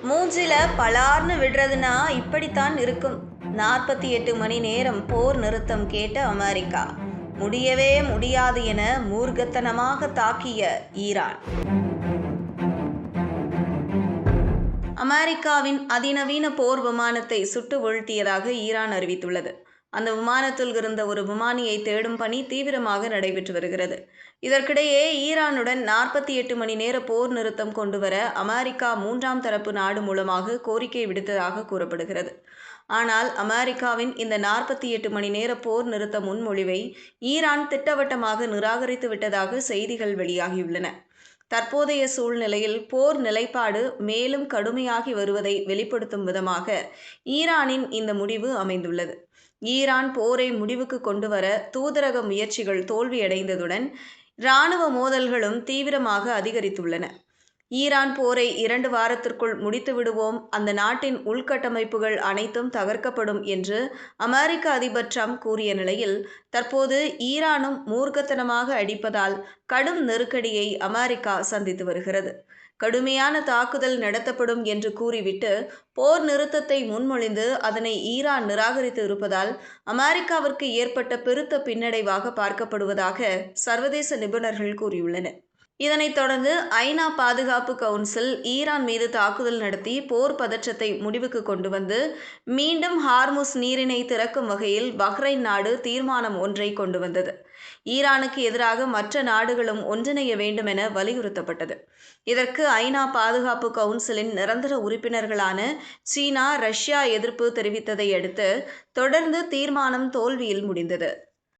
மூஞ்சில பலார்னு விடுறதுனா இப்படித்தான் இருக்கும். 48 மணி நேரம் போர் நிறுத்தம் கேட்ட அமெரிக்கா, முடியவே முடியாது என மூர்க்கத்தனமாக தாக்கிய ஈரான். அமெரிக்காவின் அதிநவீன போர் விமானத்தை சுட்டு வீழ்த்தியதாக ஈரான் அறிவித்துள்ளது. அந்த விமானத்தில் இருந்த ஒரு விமானியை தேடும் பணி தீவிரமாக நடைபெற்று வருகிறது. இதற்கிடையே ஈரானுடன் 48 மணி நேர போர் நிறுத்தம் கொண்டுவர அமெரிக்கா 3ஆம் தரப்பு நாடு மூலமாக கோரிக்கை விடுத்ததாக கூறப்படுகிறது. ஆனால் அமெரிக்காவின் இந்த 48 மணி நேர போர் நிறுத்த முன்மொழிவை ஈரான் திட்டவட்டமாக நிராகரித்து விட்டதாக செய்திகள் வெளியாகியுள்ளன. தற்போதைய சூழ்நிலையில் போர் நிலைப்பாடு மேலும் கடுமையாகி வருவதை வெளிப்படுத்தும் விதமாக ஈரானின் இந்த முடிவு அமைந்துள்ளது. ஈரான் போரை முடிவுக்கு கொண்டுவர தூதரக முயற்சிகள் தோல்வியடைந்ததுடன் இராணுவ மோதல்களும் தீவிரமாக அதிகரித்துள்ளன. ஈரான் போரை 2 வாரத்திற்குள் முடித்து விடுவோம், அந்த நாட்டின் உள்கட்டமைப்புகள் அனைத்தும் தகர்க்கப்படும் என்று அமெரிக்க அதிபர் ட்ரம்ப் கூறிய நிலையில், தற்போது ஈரானும் மூர்க்கத்தனமாக அடிப்பதால் கடும் நெருக்கடியை அமெரிக்கா சந்தித்து வருகிறது. கடுமையான தாக்குதல் நடத்தப்படும் என்று கூறிவிட்டு போர் நிறுத்தத்தை முன்மொழிந்து அதனை ஈரான் நிராகரித்து இருப்பதால் அமெரிக்காவிற்கு ஏற்பட்ட பெருத்த பின்னடைவாக பார்க்கப்படுவதாக சர்வதேச நிபுணர்கள் கூறியுள்ளனர். இதனைத் தொடர்ந்து ஐநா பாதுகாப்பு கவுன்சில் ஈரான் மீது தாக்குதல் நடத்தி போர் பதற்றத்தை முடிவுக்கு கொண்டு வந்து மீண்டும் ஹார்முஸ் நீரிணை திறக்கும் வகையில் பஹ்ரைன் நாடு தீர்மானம் ஒன்றை கொண்டு வந்தது. ஈரானுக்கு எதிராக மற்ற நாடுகளும் ஒன்றிணைய வேண்டுமென வலியுறுத்தப்பட்டது. இதற்கு ஐநா பாதுகாப்பு கவுன்சிலின் நிரந்தர உறுப்பினர்களான சீனா, ரஷ்யா எதிர்ப்பு தெரிவித்ததை அடுத்து தொடர்ந்து தீர்மானம் தோல்வியில் முடிந்தது.